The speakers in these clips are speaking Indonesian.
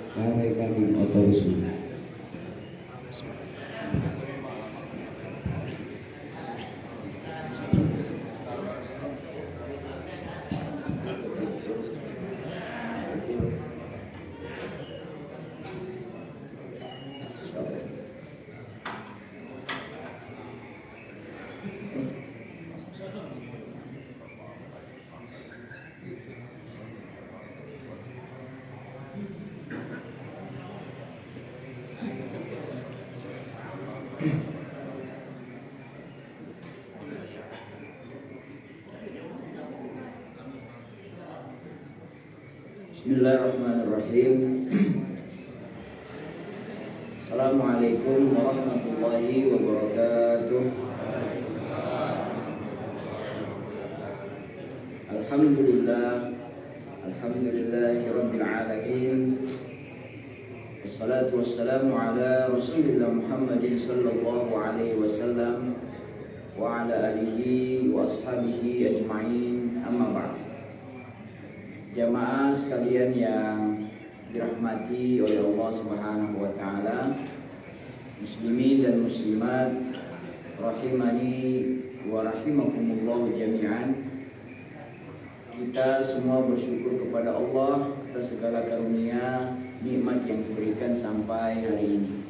Karekaman otorisme. Bismillahirrahmanirrahim. Assalamualaikum warahmatullahi wabarakatuh. Alhamdulillahi rabbil alamin. Wassalatu wassalamu ala Rasulillah Muhammadin sallallahu alaihi wasallam wa ala alihi wa ashabihi ajma'in, amma ba'd. Jamaah sekalian yang dirahmati oleh Allah Subhanahu wa taala, muslimin dan muslimat rahimani wa rahimakumullah jami'an. Kita semua bersyukur kepada Allah atas segala karunia nikmat yang diberikan sampai hari ini.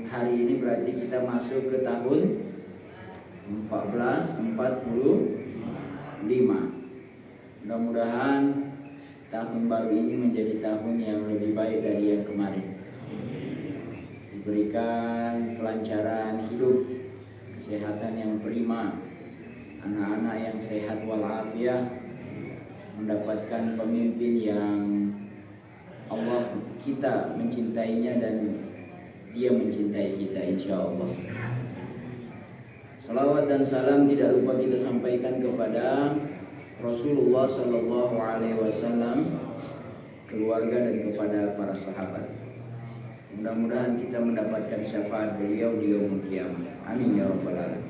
Hari ini berarti kita masuk ke tahun 1445. Mudah-mudahan tahun baru ini menjadi tahun yang lebih baik dari yang kemarin. Diberikan kelancaran hidup, kesehatan yang prima, anak-anak yang sehat walafiat, mendapatkan pemimpin yang Allah kita mencintainya dan dia mencintai kita insyaallah. Salawat dan salam tidak lupa kita sampaikan kepada Rasulullah sallallahu alaihi wasallam, keluarga dan kepada para sahabat. Mudah-mudahan kita mendapatkan syafaat beliau di yaumul qiyamah. Amin ya rabbal alamin.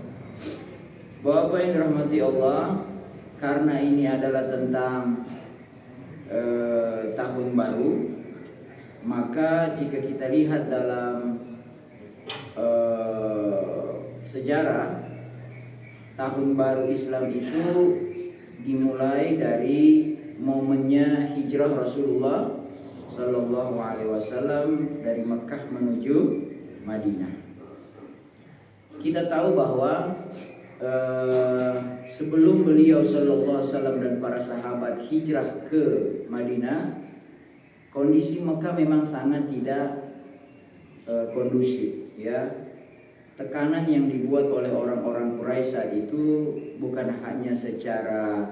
Bapak yang dirahmati Allah, karena ini adalah tentang tahun baru, maka jika kita lihat dalam sejarah, tahun baru Islam itu dimulai dari momennya hijrah Rasulullah Sallallahu Alaihi Wasallam dari Mekah menuju Madinah. Kita tahu bahwa sebelum beliau Sallallahu Alaihi Wasallam dan para sahabat hijrah ke Madinah, kondisi Mekah memang sangat tidak kondusif, ya. Tekanan yang dibuat oleh orang-orang Quraisy itu bukan hanya secara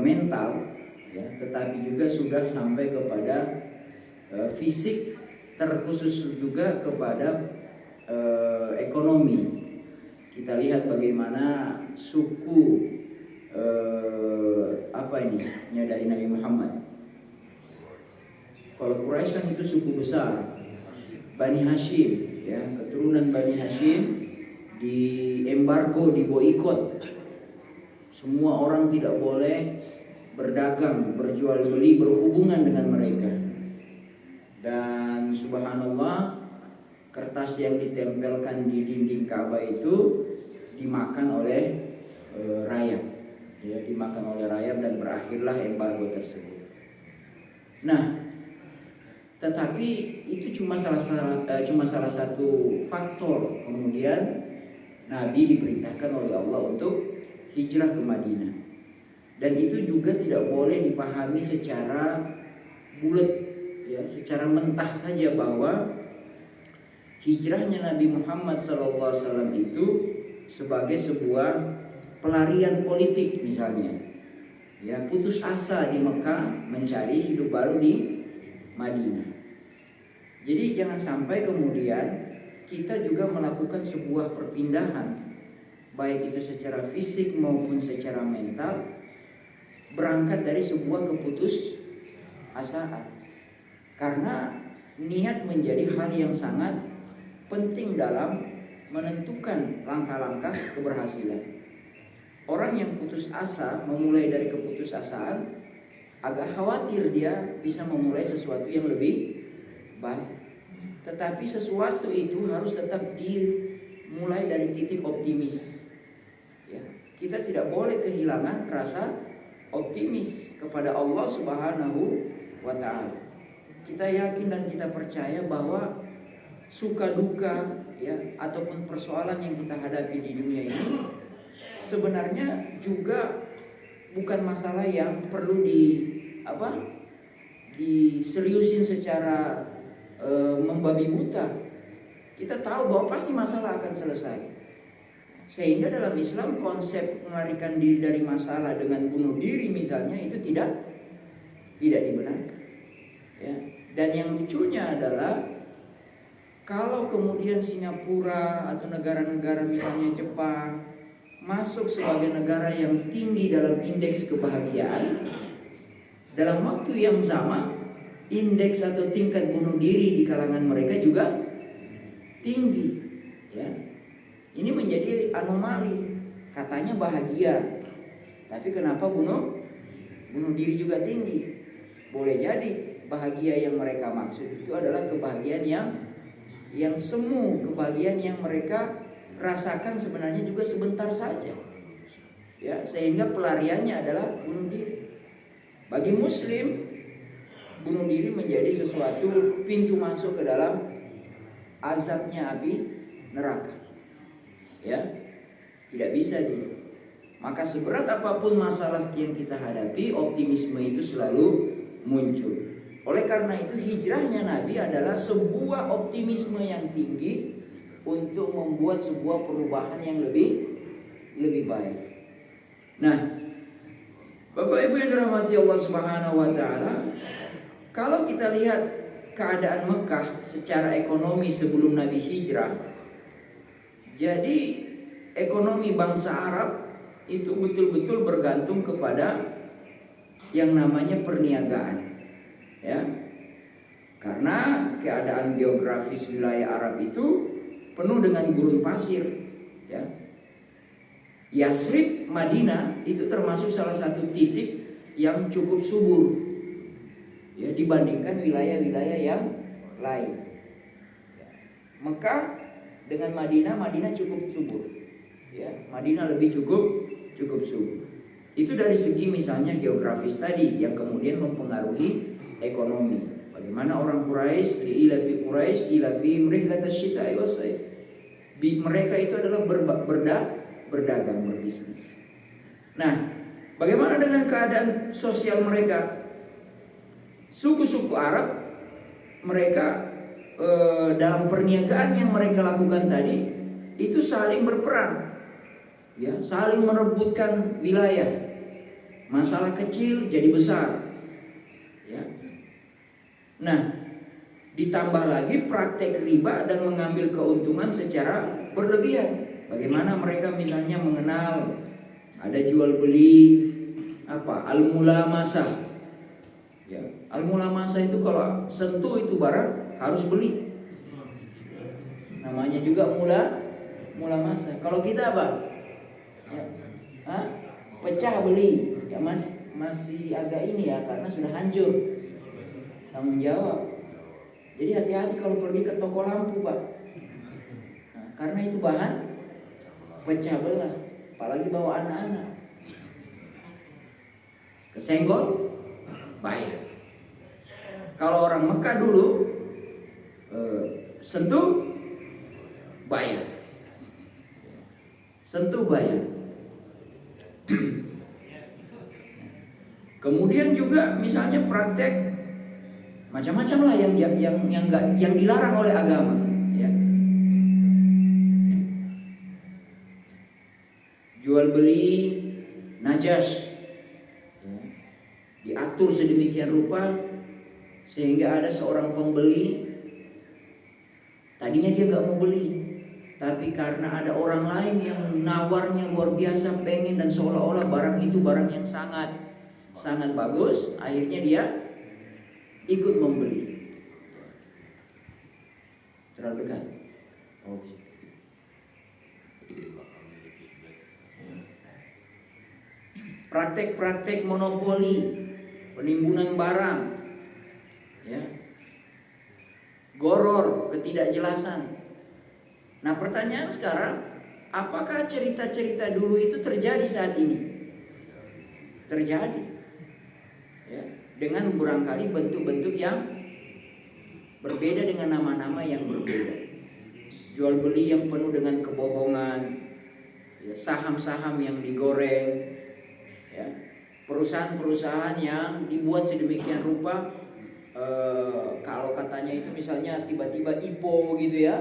mental, ya, tetapi juga sudah sampai kepada fisik, terkhusus juga kepada ekonomi. Kita lihat bagaimana suku dari Nabi Muhammad. Kalau Quraisy kan itu suku besar, Bani Hashim. Ya, keturunan Bani Hashim diembargo, diboikot. Semua orang tidak boleh berdagang, berjual beli, berhubungan dengan mereka. Dan subhanallah, kertas yang ditempelkan di dinding Ka'bah itu dimakan oleh rayap. Ya, dimakan oleh rayap dan berakhirlah embargo tersebut. Nah, tetapi itu cuma salah satu faktor. Kemudian Nabi diperintahkan oleh Allah untuk hijrah ke Madinah. Dan itu juga tidak boleh dipahami secara bulat, ya, secara mentah saja bahwa hijrahnya Nabi Muhammad SAW itu sebagai sebuah pelarian politik misalnya. Ya, putus asa di Mekah mencari hidup baru di Madinah. Jadi jangan sampai kemudian kita juga melakukan sebuah perpindahan, baik itu secara fisik maupun secara mental, berangkat dari sebuah keputusasaan. Karena niat menjadi hal yang sangat penting dalam menentukan langkah-langkah keberhasilan. Orang yang putus asa memulai dari keputusasaan agak khawatir dia bisa memulai sesuatu yang lebih baik. Tetapi sesuatu itu harus tetap dimulai dari titik optimis. Ya, kita tidak boleh kehilangan rasa optimis kepada Allah Subhanahu wa Ta'ala. Kita yakin dan kita percaya bahwa suka duka ya ataupun persoalan yang kita hadapi di dunia ini sebenarnya juga bukan masalah yang perlu diseriusin secara membabi buta. Kita tahu bahwa pasti masalah akan selesai. Sehingga dalam Islam konsep melarikan diri dari masalah dengan bunuh diri misalnya itu tidak dibenarkan. Ya. Dan yang lucunya adalah kalau kemudian Singapura atau negara-negara misalnya Jepang masuk sebagai negara yang tinggi dalam indeks kebahagiaan, dalam waktu yang sama indeks atau tingkat bunuh diri di kalangan mereka juga tinggi. Ya. Ini menjadi anomali. Katanya bahagia, tapi kenapa bunuh diri juga tinggi? Boleh jadi bahagia yang mereka maksud itu adalah kebahagiaan yang semu, kebahagiaan yang mereka rasakan sebenarnya juga sebentar saja. Ya, sehingga pelariannya adalah bunuh diri. Bagi Muslim, bunuh diri menjadi sesuatu pintu masuk ke dalam azabnya api neraka. Ya, tidak bisa Maka seberat apapun masalah yang kita hadapi, optimisme itu selalu muncul. Oleh karena itu hijrahnya Nabi adalah sebuah optimisme yang tinggi untuk membuat sebuah perubahan yang lebih baik. Nah, Bapak Ibu yang dirahmati Allah Subhanahu wa Ta'ala, kalau kita lihat keadaan Mekah secara ekonomi sebelum Nabi hijrah, jadi ekonomi bangsa Arab itu betul-betul bergantung kepada yang namanya perniagaan. Ya. Karena keadaan geografis wilayah Arab itu penuh dengan gurun pasir, ya. Yasrib, Madinah itu termasuk salah satu titik yang cukup subur, ya, dibandingkan wilayah-wilayah yang lain. Mekah dengan Madinah cukup subur, ya. Madinah lebih cukup subur. Itu dari segi misalnya geografis tadi yang kemudian mempengaruhi ekonomi. Bagaimana orang Quraisy, ilafi Quraisy ilafi rihlatasy syita'i was-shaif. Mereka itu adalah berdagang, berbisnis. Nah, bagaimana dengan keadaan sosial mereka? Suku-suku Arab mereka dalam perniagaan yang mereka lakukan tadi itu saling berperang, ya, saling merebutkan wilayah. Masalah kecil jadi besar, ya. Nah, ditambah lagi praktek riba dan mengambil keuntungan secara berlebihan. Bagaimana mereka misalnya mengenal ada jual beli al-mulamasah. Ya, al-mulamasah itu kalau sentuh itu barang harus beli. Namanya juga mulamasah. Kalau kita apa? Ya. Pecah beli. Ya masih agak ini ya karena sudah hancur. Tanggung jawab. Jadi hati-hati kalau pergi ke toko lampu, Pak. Nah, karena itu bahan pecah belah, apalagi bawa anak-anak. Kesenggol, bayar. Kalau orang Mekah dulu sentuh, bayar. Sentuh, bayar. Kemudian juga misalnya praktek macam-macam lah yang dilarang oleh agama, ya. Jual beli najas, ya, diatur sedemikian rupa sehingga ada seorang pembeli, tadinya dia nggak mau beli, tapi karena ada orang lain yang nawarnya luar biasa, pengen, dan seolah-olah barang itu barang yang sangat bagus, akhirnya dia ikut membeli. Terlalu dekat. Oh, praktek-praktek monopoli, penimbunan barang, ya, goror, ketidakjelasan. Nah pertanyaan sekarang, apakah cerita-cerita dulu itu terjadi saat ini? Terjadi, ya, dengan barangkali bentuk-bentuk yang berbeda, dengan nama-nama yang berbeda. Jual beli yang penuh dengan kebohongan, ya, saham-saham yang digoreng, ya, perusahaan-perusahaan yang dibuat sedemikian rupa, kalau katanya itu misalnya tiba-tiba IPO gitu ya,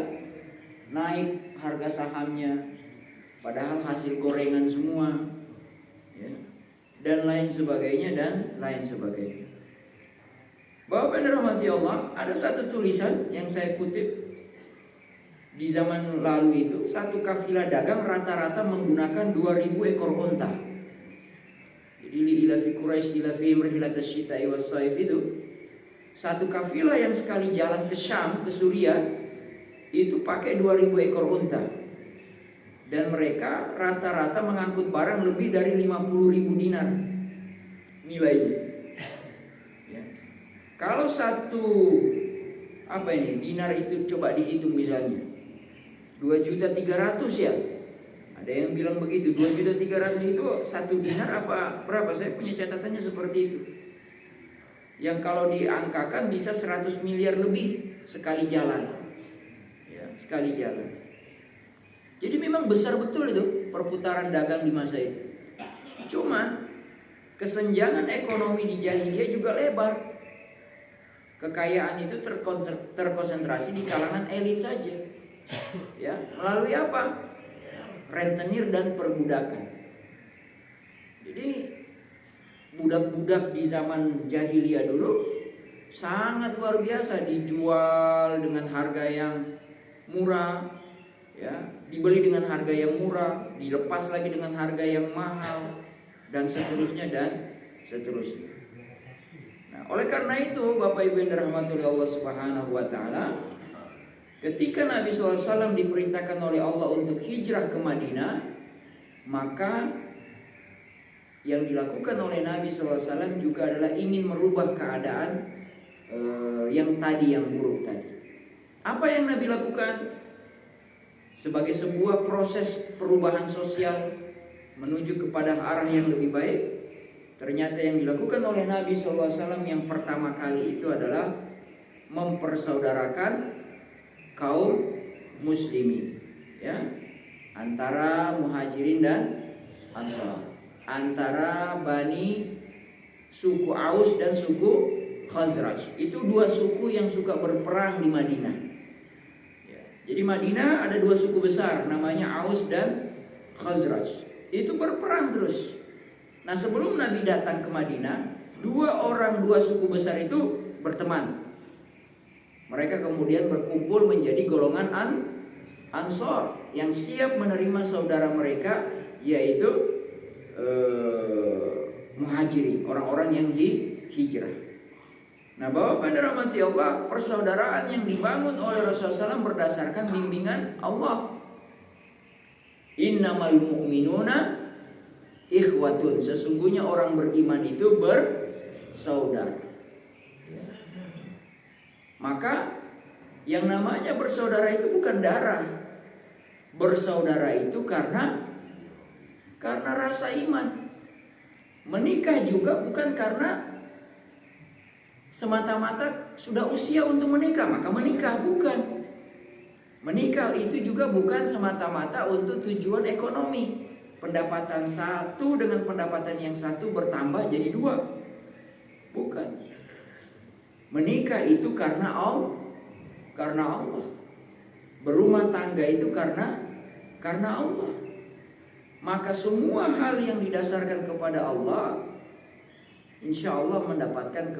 naik harga sahamnya, padahal hasil gorengan semua, ya, dan lain sebagainya dan lain sebagainya. Bapak dan rahmati Allah, ada satu tulisan yang saya kutip di zaman lalu itu, satu kafilah dagang rata-rata menggunakan 2000 ekor onta. Jadi ila fi Quraisy ila fi rihlatash syita'i was-shaif itu, satu kafilah yang sekali jalan ke Syam, ke Suriah, itu pakai 2000 ekor unta. Dan mereka rata-rata mengangkut barang lebih dari 50.000 dinar nilainya. Ya. Kalau satu dinar itu coba dihitung misalnya 2.300.000 ya. Ada yang bilang begitu, 2.300.000 itu satu dinar apa berapa? Saya punya catatannya seperti itu. Yang kalau diangkakan bisa 100 miliar lebih sekali jalan. Ya, sekali jalan. Jadi memang besar betul itu perputaran dagang di masa itu. Cuma kesenjangan ekonomi di jahiliyah juga lebar. Kekayaan itu terkonsentrasi di kalangan elit saja. Ya, melalui apa? Rentenir dan perbudakan. Jadi budak-budak di zaman jahiliyah dulu sangat luar biasa, dijual dengan harga yang murah, ya, dibeli dengan harga yang murah, dilepas lagi dengan harga yang mahal, dan seterusnya dan seterusnya. Nah, oleh karena itu Bapak Ibu yang dirahmati oleh Allah Subhanahu wa taala, ketika Nabi SAW diperintahkan oleh Allah untuk hijrah ke Madinah, maka yang dilakukan oleh Nabi SAW juga adalah ingin merubah keadaan yang buruk tadi. Apa yang Nabi lakukan? Sebagai sebuah proses perubahan sosial menuju kepada arah yang lebih baik, ternyata yang dilakukan oleh Nabi SAW yang pertama kali itu adalah mempersaudarakan kaum muslimin, ya, antara muhajirin dan ansar, antara Bani suku Aus dan suku Khazraj. Itu dua suku yang suka berperang di Madinah. Ya, jadi Madinah ada dua suku besar namanya Aus dan Khazraj. Itu berperang terus. Nah, sebelum Nabi datang ke Madinah, dua suku besar itu berteman. Mereka kemudian berkumpul menjadi golongan Ansor yang siap menerima saudara mereka, yaitu muhajirin, orang-orang yang hijrah. Nah, Bapak dan rahmati Allah, persaudaraan yang dibangun oleh Rasulullah SAW berdasarkan bimbingan Allah. Innamal mu'minuna ikhwatun, sesungguhnya orang beriman itu bersaudara. Ya. Maka yang namanya bersaudara itu bukan darah. Bersaudara itu karena rasa iman. Menikah juga bukan karena semata-mata sudah usia untuk menikah maka menikah, bukan. Menikah itu juga bukan semata-mata untuk tujuan ekonomi. Pendapatan satu dengan pendapatan yang satu bertambah jadi dua, bukan. Menikah itu karena Allah. Berumah tangga itu karena Allah. Maka semua hal yang didasarkan kepada Allah, insya Allah mendapatkan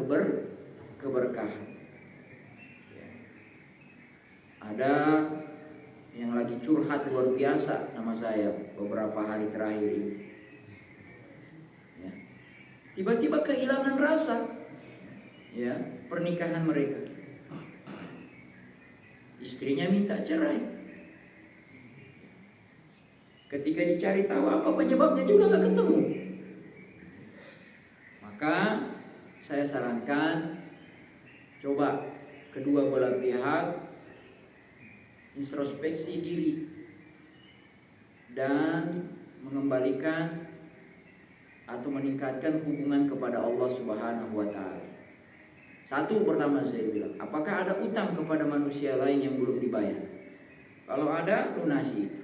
keberkahan. Ya. Ada yang lagi curhat luar biasa sama saya beberapa hari terakhir ini. Ya. Tiba-tiba kehilangan rasa, ya, pernikahan mereka. Istrinya minta cerai. Ketika dicari tahu apa penyebabnya juga nggak ketemu. Maka saya sarankan coba kedua belah pihak introspeksi diri dan mengembalikan atau meningkatkan hubungan kepada Allah Subhanahu wa taala. Satu, pertama saya bilang, apakah ada utang kepada manusia lain yang belum dibayar? Kalau ada, lunasi itu.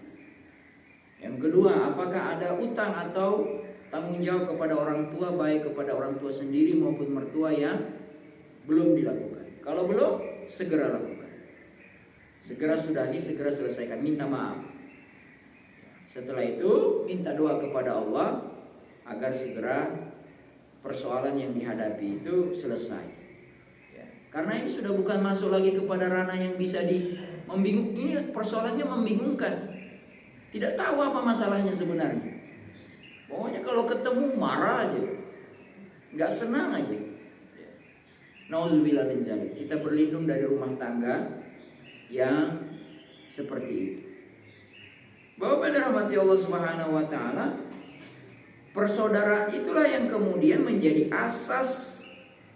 Yang kedua, apakah ada utang atau tanggung jawab kepada orang tua, baik kepada orang tua sendiri maupun mertua yang belum dilakukan? Kalau belum, segera lakukan. Segera sudahi, segera selesaikan, minta maaf. Setelah itu, minta doa kepada Allah agar segera persoalan yang dihadapi itu selesai. Ya. Karena ini sudah bukan masuk lagi kepada ranah yang bisa membingung. Ini persoalannya membingungkan. Tidak tahu apa masalahnya sebenarnya. Pokoknya kalau ketemu marah aja, nggak senang aja. Ya. Nauzubillah min dzalik. Kita berlindung dari rumah tangga yang seperti itu. Bapak dan rahmati Allah Subhanahu wa taala, persaudaraan itulah yang kemudian menjadi asas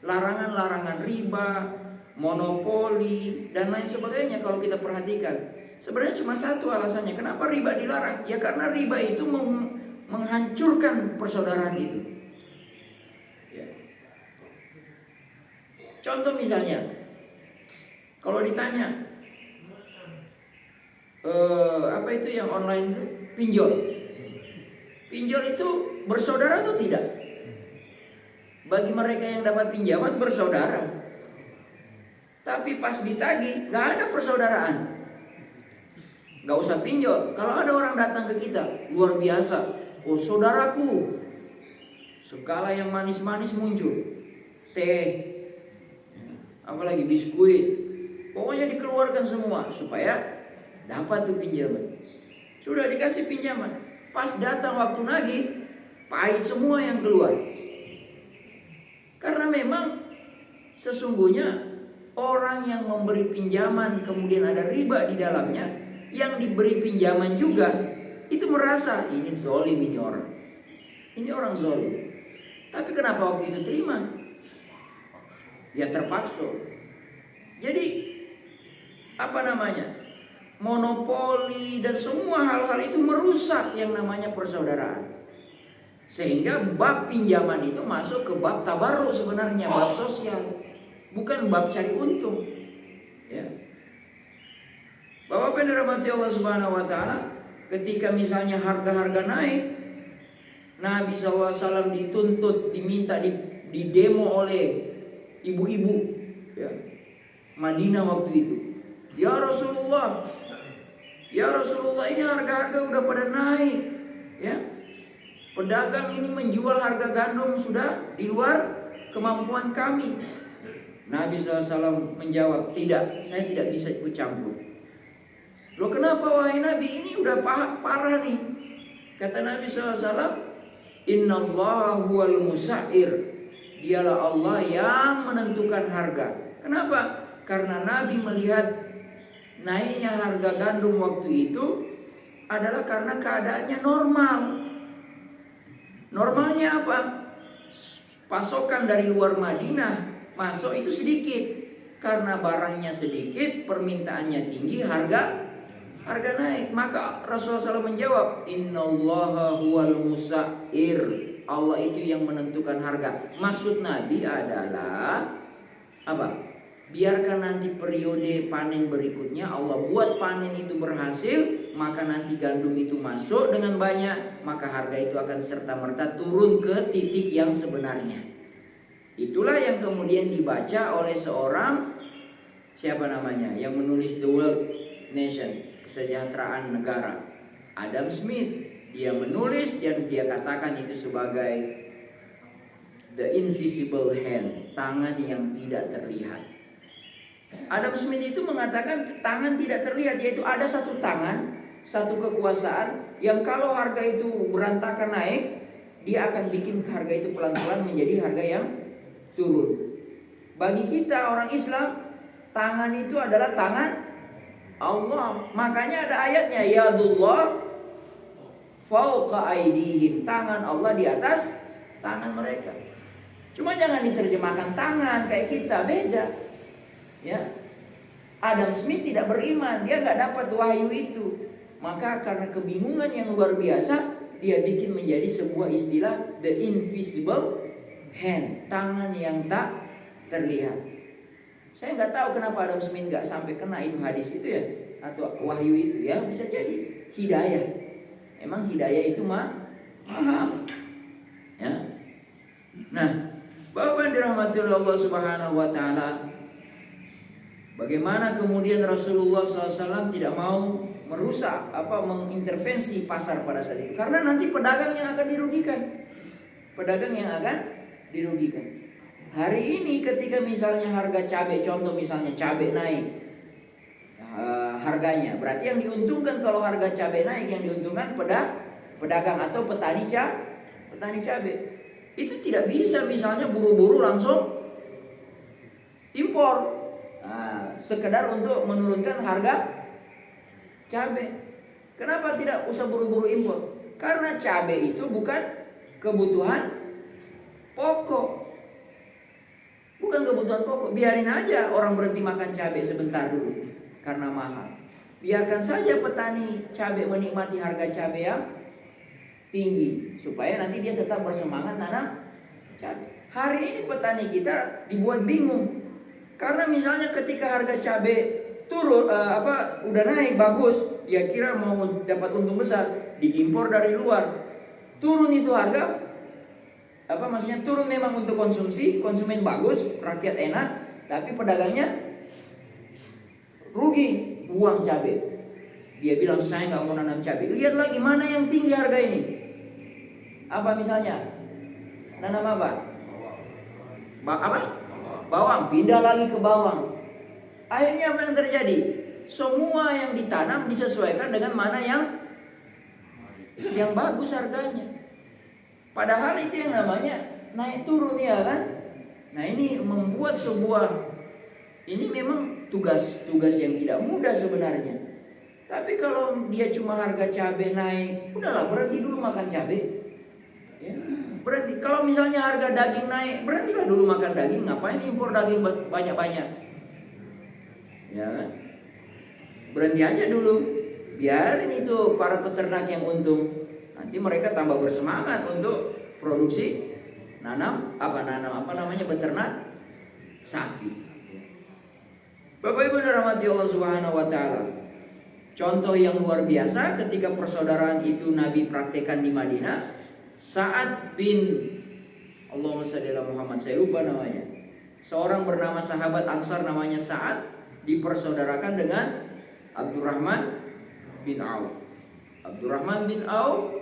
larangan-larangan riba, monopoli, dan lain sebagainya. Kalau kita perhatikan, sebenarnya cuma satu alasannya. Kenapa riba dilarang? Ya karena riba itu menghancurkan persaudaraan itu. Ya. Contoh misalnya, kalau ditanya, apa itu yang online itu? Pinjol. Pinjol itu bersaudara atau tidak? Bagi mereka yang dapat pinjaman bersaudara. Tapi pas ditagih nggak ada persaudaraan. Nggak usah pinjol. Kalau ada orang datang ke kita luar biasa, oh saudaraku, segala yang manis-manis muncul, teh, apalagi biskuit, pokoknya dikeluarkan semua supaya dapat tuh pinjaman. Sudah dikasih pinjaman. Pas datang waktu nagih, pahit semua yang keluar. Karena memang sesungguhnya orang yang memberi pinjaman kemudian ada riba di dalamnya, yang diberi pinjaman juga itu merasa ini zalim ini orang. Ini orang zalim. Tapi kenapa waktu itu terima? Ya terpaksa. Jadi apa namanya? Monopoli dan semua hal-hal itu merusak yang namanya persaudaraan. Sehingga bab pinjaman itu masuk ke bab tabarruk sebenarnya, bab sosial, bukan bab cari untung. Ya. Bapak dan rahmati Allah Subhanahu wa taala, ketika misalnya harga-harga naik, Nabi SAW dituntut, diminta di demo oleh ibu-ibu ya, Madinah waktu itu. Ya Rasulullah, ini harga-harga udah pada naik, ya. Pedagang ini menjual harga gandum sudah di luar kemampuan kami. Nabi SAW menjawab, tidak, saya tidak bisa ikut campur. Loh kenapa wahai Nabi, ini udah parah nih. Kata Nabi SAW, Innallaha huwal musa'ir. Dialah Allah yang menentukan harga. Kenapa? Karena Nabi melihat naiknya harga gandum waktu itu adalah karena keadaannya normal. Normalnya apa? Pasokan dari luar Madinah masuk itu sedikit. Karena barangnya sedikit, permintaannya tinggi, harga naik. Maka Rasulullah SAW menjawab, Innallaha huwal musa'ir. Allah itu yang menentukan harga. Maksud Nabi adalah apa? Biarkan nanti periode panen berikutnya Allah buat panen itu berhasil, maka nanti gandum itu masuk dengan banyak, maka harga itu akan serta-merta turun ke titik yang sebenarnya. Itulah yang kemudian dibaca oleh seorang, siapa namanya, yang menulis The World Nation, kesejahteraan negara, Adam Smith. Dia menulis dan dia katakan itu sebagai the invisible hand, tangan yang tidak terlihat. Adam Smith itu mengatakan tangan tidak terlihat, yaitu ada satu tangan, satu kekuasaan yang kalau harga itu berantakan naik, dia akan bikin harga itu pelan-pelan menjadi harga yang turun. Bagi kita orang Islam, tangan itu adalah tangan Allah. Makanya ada ayatnya, Yadullah fauqa aidihim, tangan Allah di atas tangan mereka. Cuma jangan diterjemahkan tangan kayak kita, beda. Ya, Adam Smith tidak beriman, dia nggak dapat wahyu itu. Maka karena kebingungan yang luar biasa, dia bikin menjadi sebuah istilah the invisible hand, tangan yang tak terlihat. Saya nggak tahu kenapa Adam Smith nggak sampai kena itu hadis itu ya, atau wahyu itu ya, bisa jadi hidayah. Emang hidayah itu mahal, ya. Nah, Bapak yang dirahmati oleh Allah Subhanahu Wa Taala, bagaimana kemudian Rasulullah SAW tidak mau merusak mengintervensi pasar pada saat itu, karena nanti pedagang yang akan dirugikan, Hari ini ketika misalnya harga cabai, contoh misalnya cabai naik harganya, berarti yang diuntungkan kalau harga cabai naik, yang diuntungkan pedagang atau petani cabai. Itu tidak bisa misalnya buru-buru langsung impor, sekedar untuk menurunkan harga cabai. Kenapa tidak usah buru-buru impor? Karena cabai itu bukan kebutuhan pokok. Biarin aja orang berhenti makan cabai sebentar dulu karena mahal. Biarkan saja petani cabai menikmati harga cabai yang tinggi, supaya nanti dia tetap bersemangat nanam cabai. Hari ini petani kita dibuat bingung, karena misalnya ketika harga cabai turun, udah naik bagus, dia kira mau dapat untung besar, diimpor dari luar, turun itu harga. Maksudnya turun memang untuk konsumsi, konsumen bagus, rakyat enak, tapi pedagangnya rugi, buang cabai. Dia bilang saya nggak mau nanam cabai. Lihat lagi mana yang tinggi harga ini. Apa misalnya? Nanam apa? Bawang. Pindah lagi ke bawang. Akhirnya apa yang terjadi? Semua yang ditanam disesuaikan dengan mana yang bagus harganya. Padahal itu yang namanya naik turun, ya kan? Nah, ini membuat ini memang tugas yang tidak mudah sebenarnya. Tapi kalau dia cuma harga cabai naik, udahlah berhenti dulu makan cabai. Ya, berhenti. Kalau misalnya harga daging naik, berhentilah dulu makan daging. Ngapain impor daging banyak-banyak? Ya kan? Berhenti aja dulu. Biarin itu para peternak yang untung. Nanti mereka tambah bersemangat untuk produksi beternak sapi. Bapak Ibu dirahmati Allah Subhanahu Wa Taala. Contoh yang luar biasa ketika persaudaraan itu Nabi praktekkan di Madinah. Sa'ad bin Allahumma shalli ala Muhammad, saya lupa namanya. Seorang bernama sahabat Ansar namanya Sa'ad dipersaudarakan dengan Abdurrahman bin Auf. Abdurrahman bin Auf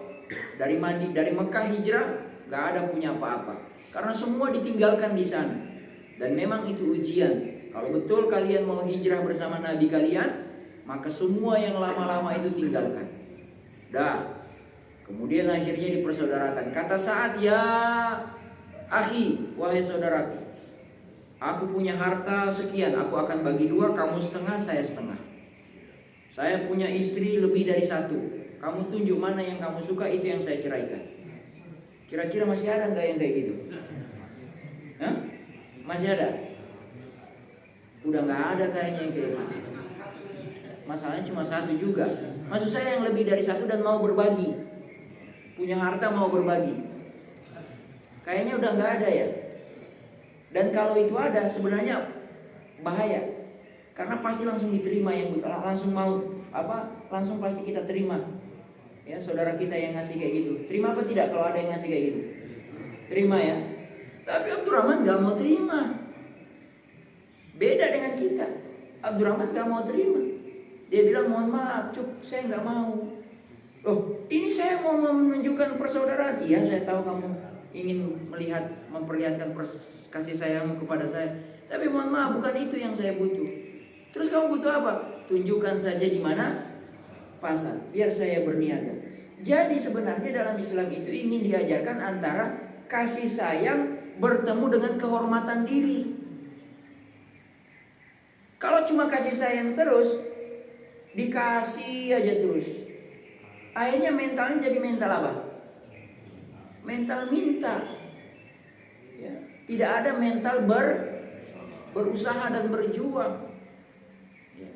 dari Mekah hijrah, gak ada punya apa-apa, karena semua ditinggalkan di sana. Dan memang itu ujian. Kalau betul kalian mau hijrah bersama Nabi kalian, maka semua yang lama-lama itu tinggalkan. Kemudian akhirnya dipersaudarakan. Kata Sa'ad, ya akhi, wahai saudaraku, aku punya harta sekian, aku akan bagi dua, kamu setengah, saya setengah. Saya punya istri lebih dari satu, kamu tunjuk mana yang kamu suka, itu yang saya ceraikan. Kira-kira masih ada nggak yang kayak gitu? Hah? Masih ada? Udah nggak ada kayaknya yang kayak gitu. Masalahnya cuma satu juga. Maksud saya yang lebih dari satu dan mau berbagi. Punya harta mau berbagi. Kayaknya udah nggak ada ya. Dan kalau itu ada sebenarnya bahaya. Karena pasti langsung diterima, yang langsung mau langsung pasti kita terima. Ya, saudara kita yang ngasih kayak gitu, terima apa tidak kalau ada yang ngasih kayak gitu? Terima ya. Tapi Abdurrahman gak mau terima. Beda dengan kita. Abdurrahman gak mau terima. Dia bilang, mohon maaf Cuk, saya gak mau. Loh, ini saya mau menunjukkan persaudaraan. Iya, saya tahu kamu ingin memperlihatkan kasih sayangmu kepada saya. Tapi mohon maaf, bukan itu yang saya butuh. Terus kamu butuh apa? Tunjukkan saja di mana pasar, biar saya berniaga. Jadi sebenarnya dalam Islam itu ingin diajarkan antara kasih sayang bertemu dengan kehormatan diri. Kalau cuma kasih sayang terus, dikasih aja terus, akhirnya mentalnya jadi mental apa? Mental minta. Ya. Tidak ada mental berusaha dan berjuang. Ya.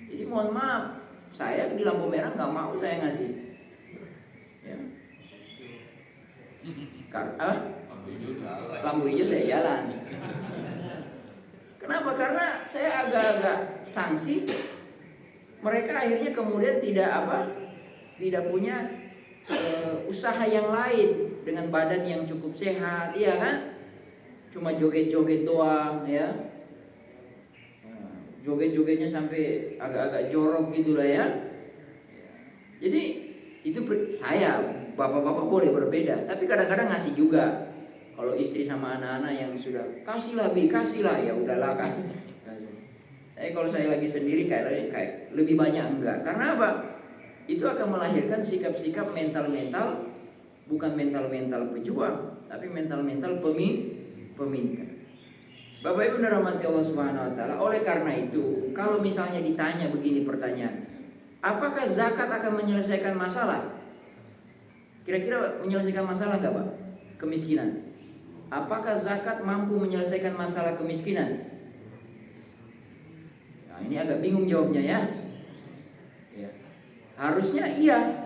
Jadi mohon maaf, saya di lampu merah nggak mau saya ngasih. Ya. Karena lampu hijau saya jalan. Kenapa? Karena saya agak-agak sanksi. Mereka akhirnya kemudian tidak punya usaha yang lain dengan badan yang cukup sehat, iya kan? Cuma joget-joget doang, ya. Joget-jogetnya sampai agak-agak jorok gitulah ya. Jadi itu saya, bapak-bapak boleh berbeda, tapi kadang-kadang ngasih juga. Kalau istri sama anak-anak yang sudah kasihlah ya udahlah kan. Tapi kalau saya lagi sendiri kayak lebih banyak enggak. Karena apa? Itu akan melahirkan sikap-sikap mental-mental, bukan mental-mental pejuang, tapi mental-mental peminta. Bapak Ibu dirahmati Allah Subhanahu wa taala. Oleh karena itu, kalau misalnya ditanya begini pertanyaan, apakah zakat akan menyelesaikan masalah? Kira-kira menyelesaikan masalah enggak, Pak? Kemiskinan. Apakah zakat mampu menyelesaikan masalah kemiskinan? Nah, ini agak bingung jawabnya ya. Harusnya iya.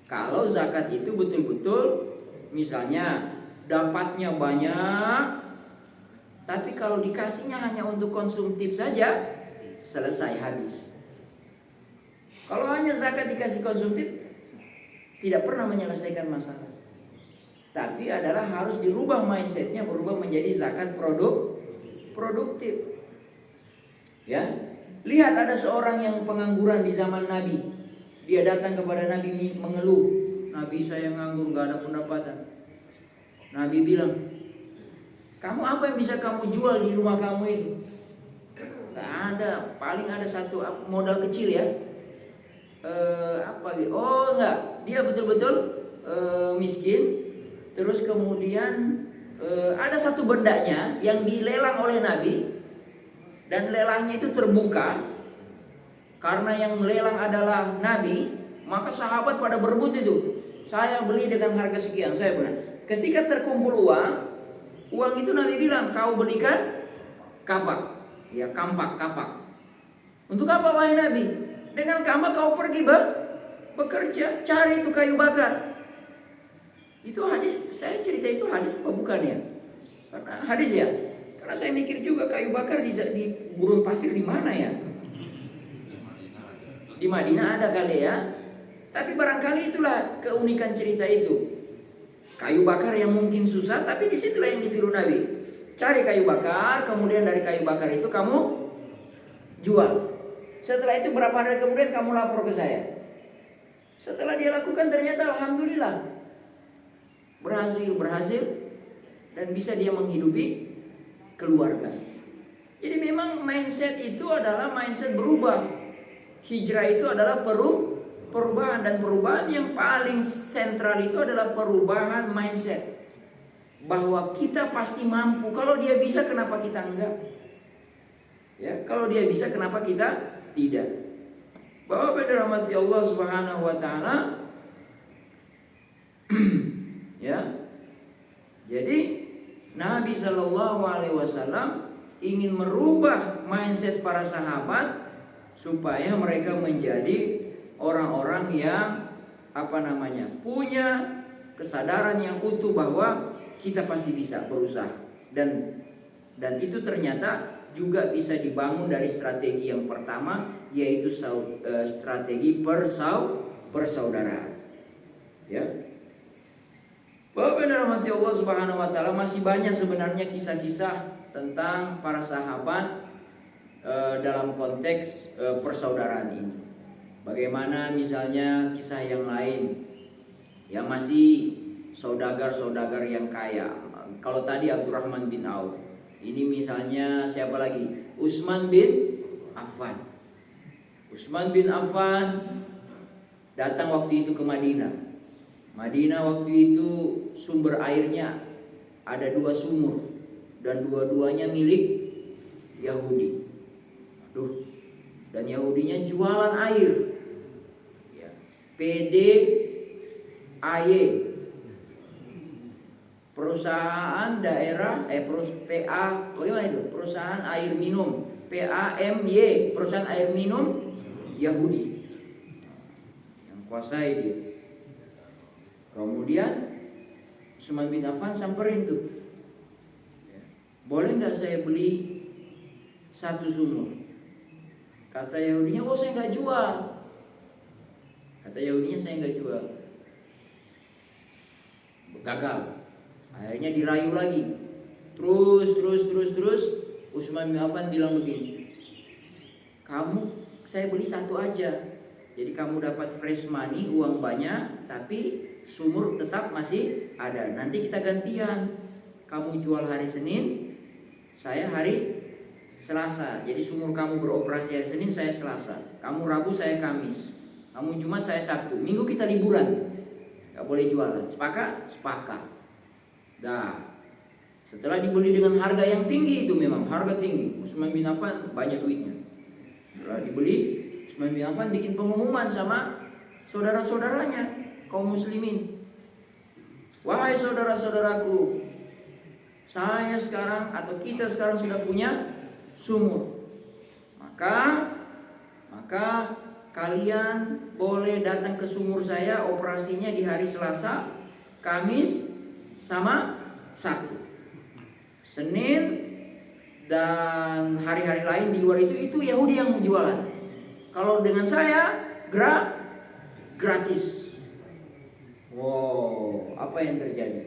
Kalau zakat itu betul-betul misalnya dapatnya banyak, tapi kalau dikasihnya hanya untuk konsumtif saja, selesai habis. Kalau hanya zakat dikasih konsumtif, tidak pernah menyelesaikan masalah. Tapi adalah harus dirubah mindsetnya, berubah menjadi zakat produktif. Ya, lihat ada seorang yang pengangguran di zaman Nabi. Dia datang kepada Nabi mengeluh, Nabi saya nganggur, nggak ada pendapatan. Nabi bilang, kamu apa yang bisa kamu jual di rumah kamu itu? Nggak ada, paling ada satu modal kecil ya. Apa gitu? Oh enggak, dia betul-betul miskin. Terus kemudian ada satu bendanya yang dilelang oleh Nabi, dan lelangnya itu terbuka. Karena yang lelang adalah Nabi, maka sahabat pada berebut itu. Saya beli dengan harga sekian, saya benar. Ketika terkumpul uang itu Nabi bilang, kau belikan kapak, ya kapak. Untuk apa wahai Nabi? Dengan kapak kau pergi bekerja, cari itu kayu bakar. Itu hadis, saya cerita itu hadis apa bukan ya? Karena hadis ya. Karena saya mikir juga kayu bakar di gurun pasir di mana ya? Di Madinah ada kali ya. Tapi barangkali itulah keunikan cerita itu. Kayu bakar yang mungkin susah, tapi disitulah yang disuruh Nabi. Cari kayu bakar, kemudian dari kayu bakar itu kamu jual. Setelah itu berapa hari kemudian kamu lapor ke saya. Setelah dia lakukan ternyata alhamdulillah berhasil dan bisa dia menghidupi keluarga. Jadi memang mindset itu adalah mindset berubah. Hijrah itu adalah perubahan, dan perubahan yang paling sentral itu adalah perubahan mindset. Bahwa kita pasti mampu. Kalau dia bisa, kenapa kita enggak? Ya, kalau dia bisa, kenapa kita tidak? Bapak dirahmati Allah Subhanahu wa taala. Ya. Jadi Nabi Shallallahu alaihi wasallam ingin merubah mindset para sahabat supaya mereka menjadi orang-orang yang punya kesadaran yang utuh bahwa kita pasti bisa berusaha, dan itu ternyata juga bisa dibangun dari strategi yang pertama, yaitu strategi persaudaraan. Ya. Bapak dirahmati Allah Subhanahu wa taala, masih banyak sebenarnya kisah-kisah tentang para sahabat dalam konteks persaudaraan ini. Bagaimana misalnya kisah yang lain yang masih saudagar-saudagar yang kaya. Kalau tadi Abdurrahman bin Auf, ini misalnya siapa lagi? Utsman bin Affan. Utsman bin Affan datang waktu itu ke Madinah. Madinah waktu itu sumber airnya ada 2 sumur, dan dua-duanya milik Yahudi. Dan Yahudinya jualan air. PDAY, perusahaan daerah PA, bagaimana itu? Perusahaan air minum, PAMY, perusahaan air minum Yahudi. Yang kuasai dia. Kemudian Utsman bin Affan samperin tuh. Boleh nggak saya beli 1 sumur? Kata Yahudinya, oh saya nggak jual. Kata Yahudinya, saya nggak jual. Gagal. Akhirnya dirayu lagi. Terus. Utsman bin Affan bilang begini, saya beli 1 aja. Jadi kamu dapat fresh money, uang banyak, tapi sumur tetap masih ada. Nanti kita gantian. Kamu jual hari Senin, saya hari Selasa. Jadi sumur kamu beroperasi hari Senin, saya Selasa. Kamu Rabu, saya Kamis. Kamu Jumat, saya Sabtu. Minggu kita liburan. Gak boleh jualan. Sepakat? Sepakat. Dah. Setelah dibeli dengan harga yang tinggi, itu memang harga tinggi. Utsman bin Affan banyak duitnya. Setelah dibeli, Utsman bin Affan bikin pengumuman sama saudara-saudaranya, kaum muslimin. Wahai saudara-saudaraku, saya sekarang atau kita sekarang sudah punya sumur. Maka kalian boleh datang ke sumur saya, operasinya di hari Selasa, Kamis, sama Sabtu. Senin dan hari-hari lain di luar itu Yahudi yang jualan. Kalau dengan saya gratis. Wow, apa yang terjadi?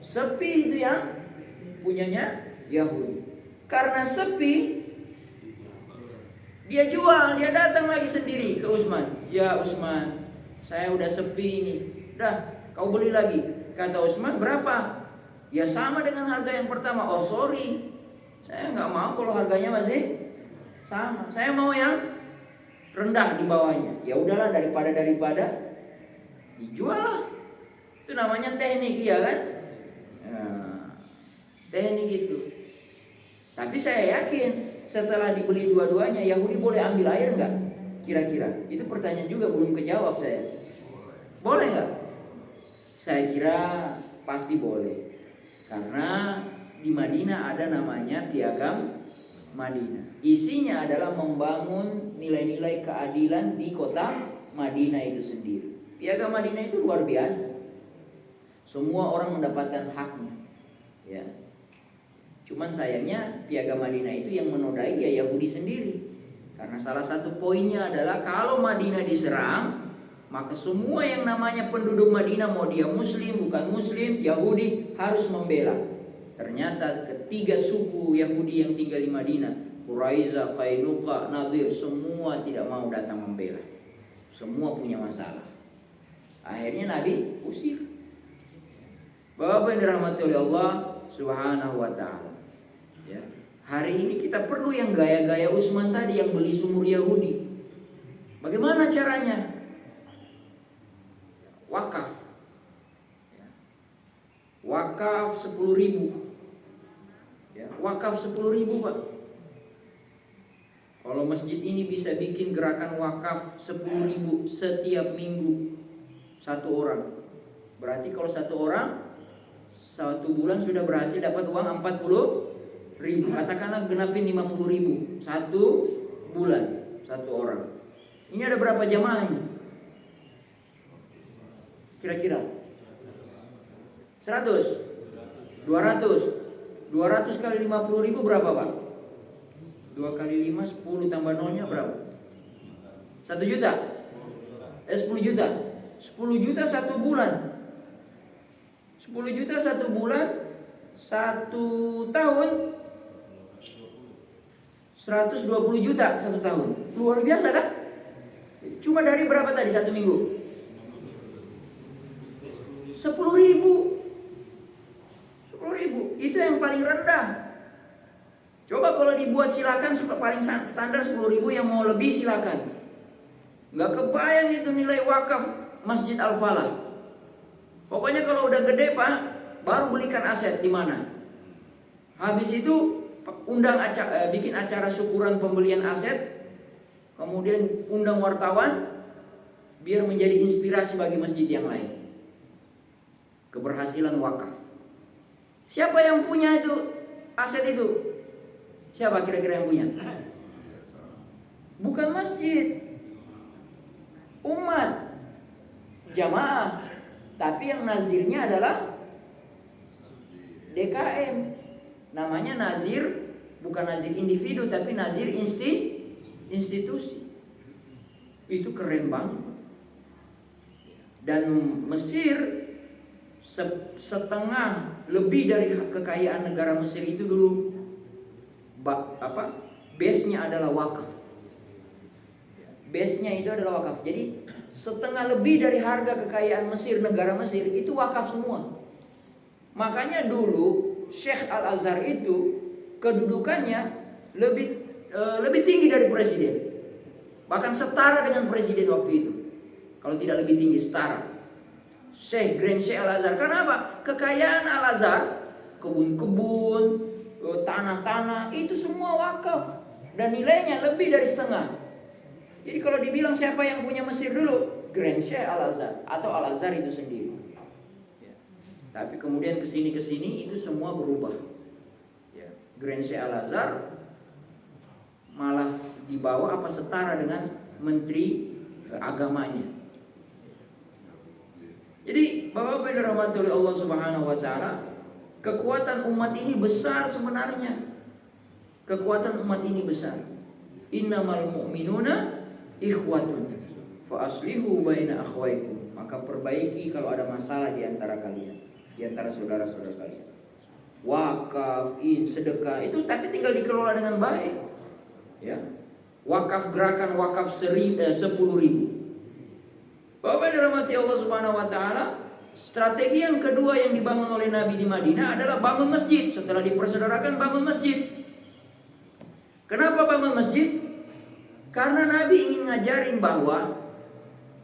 Sepi itu yang punyanya Yahudi. Karena sepi, dia jual, dia datang lagi sendiri ke Utsman. Ya Utsman, saya udah sepi ini. Dah, kau beli lagi. Kata Utsman, berapa? Ya sama dengan harga yang pertama. Oh sorry, saya nggak mau kalau harganya masih sama. Saya mau yang rendah di bawahnya. Ya udahlah, daripada dijual lah. Itu namanya teknik, ya kan? Teknik itu. Tapi saya yakin setelah dibeli dua-duanya, Yahudi boleh ambil air nggak? Kira-kira itu pertanyaan juga belum kejawab saya. Boleh nggak? Saya kira pasti boleh. Karena di Madinah ada namanya Piagam Madinah. Isinya adalah membangun nilai-nilai keadilan di kota Madinah itu sendiri. Piagam Madinah itu luar biasa. Semua orang mendapatkan haknya. Ya. Cuman sayangnya Piagam Madinah itu yang menodai ya Yahudi sendiri. Karena salah satu poinnya adalah kalau Madinah diserang, maka semua yang namanya penduduk Madinah, mau dia muslim, bukan muslim, Yahudi, harus membela. Ternyata ketiga suku Yahudi yang tinggal di Madinah, Quraiza, Qainuqa, Nadir, semua tidak mau datang membela. Semua punya masalah. Akhirnya Nabi usir. Bapak yang dirahmati oleh Allah Subhanahu wa ta'ala. Ya. Hari ini kita perlu yang gaya-gaya Utsman tadi yang beli sumur Yahudi. Bagaimana caranya? Wakaf. Wakaf 10.000. Ya, wakaf 10.000, Pak. Kalau masjid ini bisa bikin gerakan wakaf 10.000 setiap minggu, 1 orang. Berarti kalau 1 orang 1 bulan sudah berhasil dapat uang 40.000. Katakanlah genapin 50.000 1 bulan, 1 orang. Ini ada berapa jamaah ini? Kira-kira 100, 200 kali 50.000 berapa, Pak? 2 kali 5, 10 tambah nolnya berapa? 1 juta? 10 juta? 10 juta 1 bulan. 10 juta 1 bulan, 1 tahun 120 juta 1 tahun. Luar biasa kan? Cuma dari berapa tadi 1 minggu? 10.000. 10.000 itu yang paling rendah. Coba kalau dibuat silakan paling standar 10.000, yang mau lebih silakan. Nggak kebayang itu nilai wakaf Masjid Al-Falah. Pokoknya kalau udah gede, Pak, baru belikan aset di mana. Habis itu bikin acara syukuran pembelian aset, kemudian undang wartawan biar menjadi inspirasi bagi masjid yang lain. keberhasilan wakaf. Siapa yang punya itu aset itu? Siapa kira-kira yang punya? Bukan masjid, umat, jamaah. Tapi yang nazirnya adalah DKM. Namanya nazir, bukan nazir individu tapi nazir institusi. Itu keren banget. Dan Mesir setengah lebih dari kekayaan negara Mesir itu dulu base-nya adalah wakaf. Base-nya itu adalah wakaf. Jadi setengah lebih dari harga kekayaan Mesir, negara Mesir itu wakaf semua. Makanya dulu Syekh Al-Azhar itu kedudukannya lebih tinggi dari presiden. Bahkan setara dengan presiden waktu itu. Kalau tidak lebih tinggi, setara. Grand Syekh Al-Azhar. Karena apa? Kekayaan Al-Azhar, kebun-kebun, tanah-tanah, itu semua wakaf. Dan nilainya lebih dari setengah. Jadi kalau dibilang siapa yang punya Mesir dulu, Grand Syekh Al-Azhar atau Al-Azhar itu sendiri. Ya. Tapi kemudian kesini itu semua berubah. Ya. Grand Syekh Al-Azhar malah dibawa setara dengan menteri agamanya. Jadi Bapak-bapak yang dirahmati oleh Allah Subhanahu wa taala, kekuatan umat ini besar sebenarnya. Kekuatan umat ini besar. Innamal mu'minuna ikhwatun fa aslihu baina akhwaikum. Maka perbaiki kalau ada masalah di antara kalian, di antara saudara-saudara kalian. Wakaf, sedekah itu tapi tinggal dikelola dengan baik. Ya. Wakaf gerakan wakaf 10.000. Bapak dirahmati Allah Subhanahu wa taala, strategi yang kedua yang dibangun oleh Nabi di Madinah adalah bangun masjid. Setelah dipersaudarakan, bangun masjid. Kenapa bangun masjid? Karena Nabi ingin ngajarin bahwa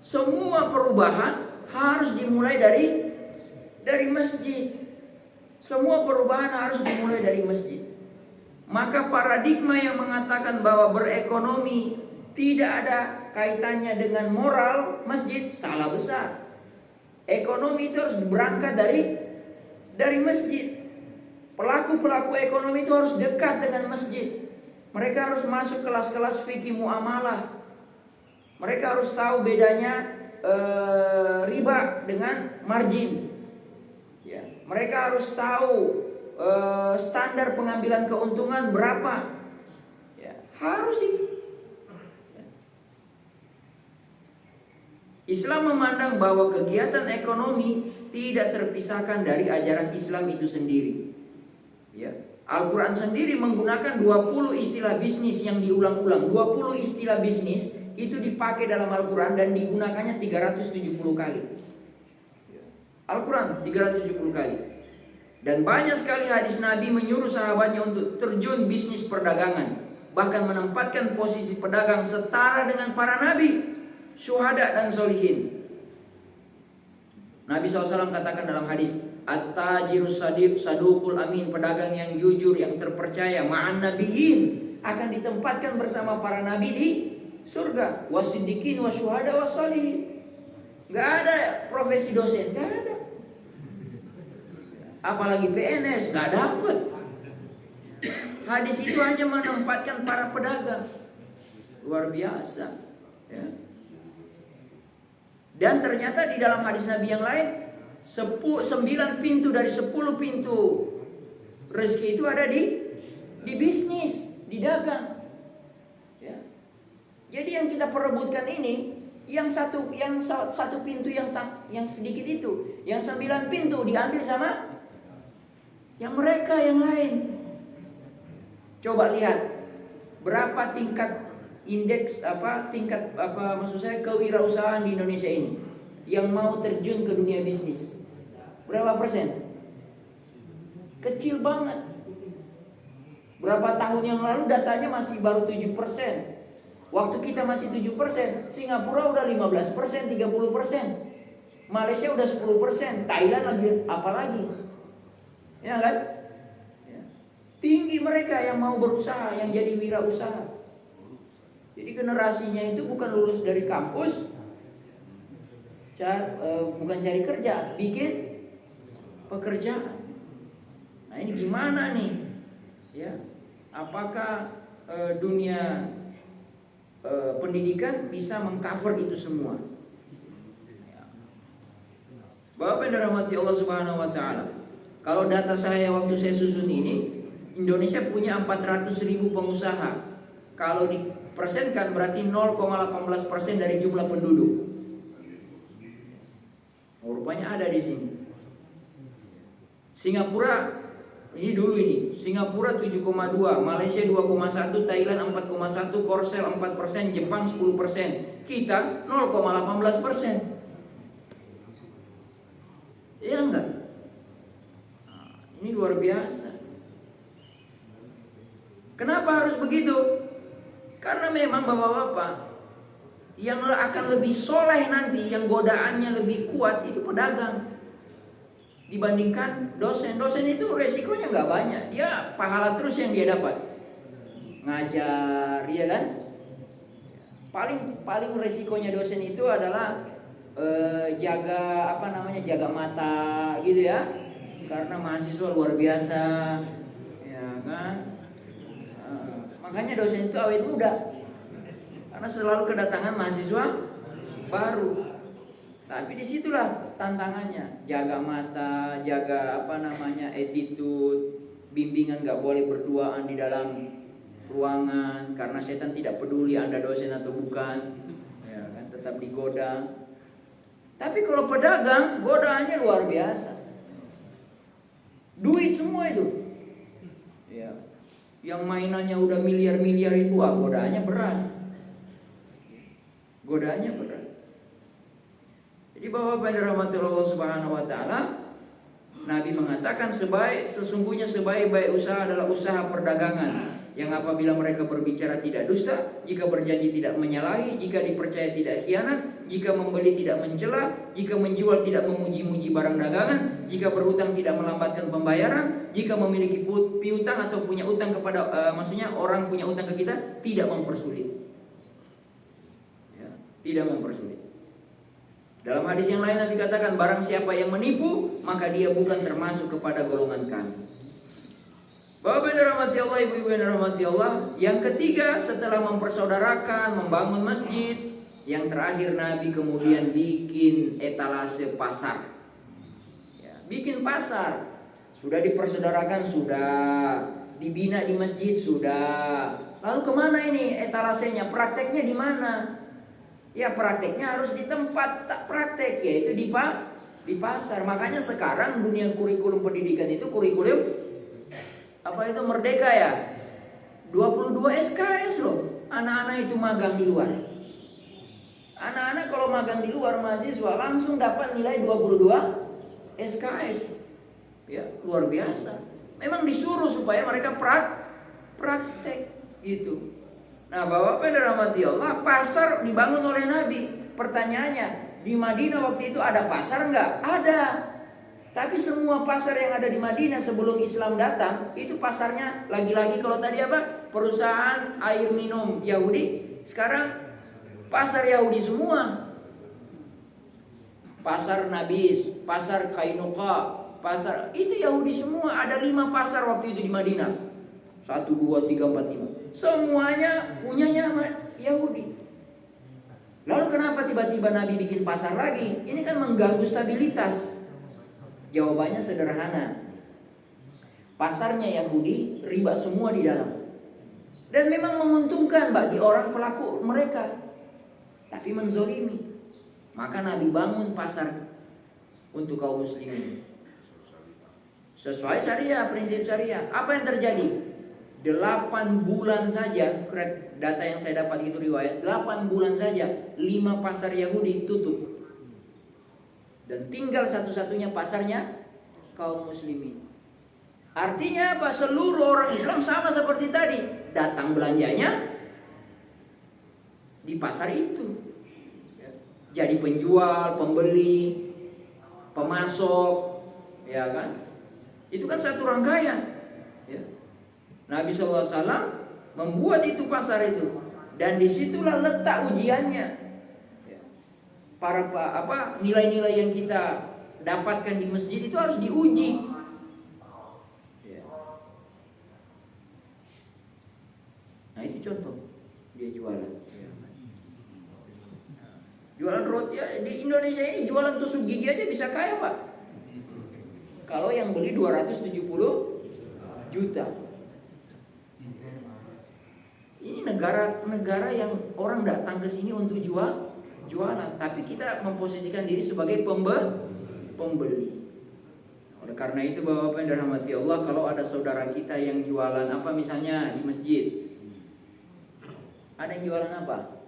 semua perubahan harus dimulai dari masjid. Semua perubahan harus dimulai dari masjid. Maka paradigma yang mengatakan bahwa berekonomi tidak ada kaitannya dengan moral masjid salah besar. Ekonomi itu harus berangkat dari masjid. Pelaku-pelaku ekonomi itu harus dekat dengan masjid. Mereka harus masuk kelas-kelas fikih muamalah. Mereka harus tahu bedanya riba dengan margin. Ya, mereka harus tahu standar pengambilan keuntungan berapa. Ya, harus itu. Islam memandang bahwa kegiatan ekonomi tidak terpisahkan dari ajaran Islam itu sendiri. Ya. Al-Quran sendiri menggunakan 20 istilah bisnis yang diulang-ulang. 20 istilah bisnis itu dipakai dalam Al-Quran dan digunakannya 370 kali. Al-Quran 370 kali. Dan banyak sekali hadis Nabi menyuruh sahabatnya untuk terjun bisnis perdagangan. Bahkan menempatkan posisi pedagang setara dengan para nabi, syuhada dan solihin. Nabi SAW katakan dalam hadis, At-tajirus saduqul amin, pedagang yang jujur, yang terpercaya, ma'an nabiyyin, akan ditempatkan bersama para nabi di surga. Wasiddiqin wasyuhada wassalihin. Gak ada profesi dosen, gak ada. Apalagi PNS, gak dapat. Hadis itu hanya menempatkan para pedagang. Luar biasa. Ya. Dan ternyata di dalam hadis Nabi yang lain, 9 pintu dari 10 pintu rezeki itu ada di bisnis, di dagang. Ya. Jadi yang kita perebutkan ini, yang satu pintu yang sedikit itu, yang 9 pintu diambil sama yang mereka yang lain. Coba lihat berapa tingkat indeks maksud saya kewirausahaan di Indonesia ini yang mau terjun ke dunia bisnis. Berapa persen? Kecil banget. Berapa tahun yang lalu datanya masih baru 7%. Waktu kita masih 7%, Singapura udah 15%, 30%. Malaysia udah 10%, Thailand lagi apalagi. Ya kan? Ya. Tinggi mereka yang mau berusaha, yang jadi wirausaha. Jadi generasinya itu bukan lulus dari kampus, bukan cari kerja, bikin pekerjaan. Nah ini gimana nih? Ya, apakah dunia pendidikan bisa mengcover itu semua? Bapak yang dirahmati Allah Subhanahu wa taala. Kalau data saya waktu saya susun ini, Indonesia punya 400.000 pengusaha. Kalau dipersenkan berarti 0,18% dari jumlah penduduk. Rupanya ada di sini. Singapura ini dulu ini, Singapura 7,2, Malaysia 2,1, Thailand 4,1, Korsel 4%, Jepang 10%. Kita 0,18%. Iya enggak? Nah, ini luar biasa. Kenapa harus begitu? Karena memang bapak-bapak yang akan lebih soleh nanti, yang godaannya lebih kuat itu pedagang dibandingkan dosen. Dosen itu resikonya nggak banyak, dia pahala terus yang dia dapat, ngajar, ya kan? Paling resikonya dosen itu adalah jaga jaga mata gitu ya, karena mahasiswa luar biasa, ya kan? Makanya dosen itu awet muda, karena selalu kedatangan mahasiswa baru. Tapi disitulah tantangannya, jaga mata, jaga attitude, bimbingan nggak boleh berduaan di dalam ruangan, karena setan tidak peduli Anda dosen atau bukan, ya kan, tetap digoda. Tapi kalau pedagang, godaannya luar biasa, duit semua itu, ya. Yang mainannya udah miliar-miliar itu, godaannya berat. Godaannya berat. Jadi Bapak-bapak yang dirahmati Allah Subhanahu wa taala, Nabi mengatakan sesungguhnya sebaik-baik usaha adalah usaha perdagangan yang apabila mereka berbicara tidak dusta, jika berjanji tidak menyalahi, jika dipercaya tidak khianat, jika membeli tidak mencela, jika menjual tidak memuji-muji barang dagangan, jika berhutang tidak melambatkan pembayaran, jika memiliki piutang atau punya utang kepada maksudnya orang punya utang ke kita, tidak mempersulit. Ya, tidak mempersulit. Dalam hadis yang lain Nabi katakan, barang siapa yang menipu, maka dia bukan termasuk kepada golongan kami. Bapak yang dirahmati Allah, ibu-ibu yang dirahmati Allah, yang ketiga setelah mempersaudarakan, membangun masjid, yang terakhir Nabi kemudian bikin etalase pasar. Ya, bikin pasar, sudah dipersaudarakan, sudah dibina di masjid, sudah. Lalu kemana ini etalasenya? Prakteknya di mana? Ya prakteknya harus di tempat praktek, yaitu di pasar. Makanya sekarang dunia kurikulum pendidikan itu kurikulum merdeka ya. 22 SKS loh. Anak-anak itu magang di luar. Anak-anak kalau magang di luar, mahasiswa langsung dapat nilai 22 SKS. Ya, luar biasa. Memang disuruh supaya mereka praktek gitu. Nah, Bapak yang dirahmati Allah, pasar dibangun oleh Nabi. Pertanyaannya, di Madinah waktu itu ada pasar enggak? Ada. Tapi semua pasar yang ada di Madinah sebelum Islam datang, itu pasarnya lagi-lagi kalau tadi perusahaan air minum Yahudi, sekarang pasar Yahudi semua. Pasar Nabis, pasar Kainuqa, pasar itu Yahudi semua. Ada 5 pasar waktu itu di Madinah. 1, 2, 3, 4, 5. Semuanya punyanya Yahudi. Lalu kenapa tiba-tiba Nabi bikin pasar lagi? Ini kan mengganggu stabilitas. Jawabannya sederhana. Pasarnya Yahudi, riba semua di dalam. Dan memang menguntungkan bagi orang pelaku mereka. Tapi menzolimi. Maka Nabi bangun pasar untuk kaum muslimin. Sesuai syariah, prinsip syariah. Apa yang terjadi? 8 bulan saja, data yang saya dapat itu riwayat, 8 bulan saja 5 pasar Yahudi tutup. Dan tinggal satu-satunya pasarnya kaum muslimin. Artinya apa? Seluruh orang Islam sama seperti tadi, datang belanjanya di pasar itu. Jadi penjual, pembeli, pemasok, ya kan? Itu kan satu rangkaian. Ya. Nabi SAW membuat itu pasar itu, dan disitulah letak ujiannya. Nilai-nilai yang kita dapatkan di masjid itu harus diuji. Ya. Nah itu contoh dia jualan. Jualan roti ya, di Indonesia ini jualan tusuk gigi aja bisa kaya Pak. Kalau yang beli 270 juta. Ini negara yang orang datang ke sini untuk jualan, tapi kita memposisikan diri sebagai pembeli. Oleh karena itu Bapak-bapak yang dirahmati Allah, kalau ada saudara kita yang jualan apa misalnya di masjid, ada yang jualan apa?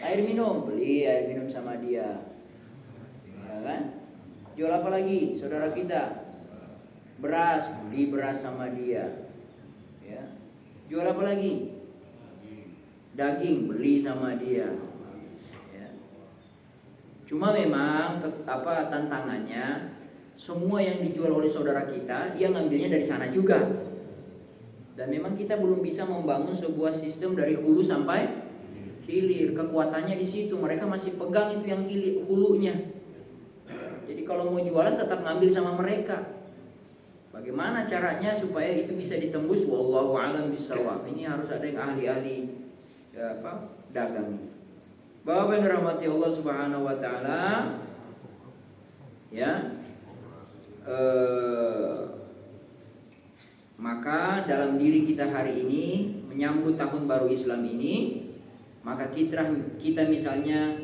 Air minum, beli air minum sama dia, ya kan? Jual apa lagi, saudara kita? Beras, beli beras sama dia, ya. Jual apa lagi? Daging, beli sama dia, ya. Cuma memang tantangannya, semua yang dijual oleh saudara kita, dia ngambilnya dari sana juga. Dan memang kita belum bisa membangun sebuah sistem dari hulu sampai hilir. Kekuatannya di situ, mereka masih pegang itu yang hulunya. Jadi kalau mau jualan tetap ngambil sama mereka. Bagaimana caranya supaya itu bisa ditembus? Wallahu a'lam bishawab. Ini harus ada yang ahli-ahli dagang. Bapak yang dirahmati Allah Subhanahu wa taala, ya. Maka dalam diri kita hari ini menyambut tahun baru Islam ini, maka kita misalnya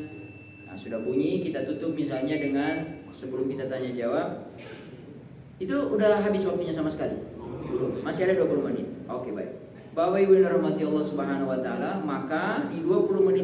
sudah bunyi, kita tutup misalnya dengan sebelum kita tanya jawab. Itu udah habis waktunya sama sekali? Belum. Masih ada 20 menit. Oke, baik. Bapak Ibu yang dirahmati Allah Subhanahu wa taala, maka di 20 menit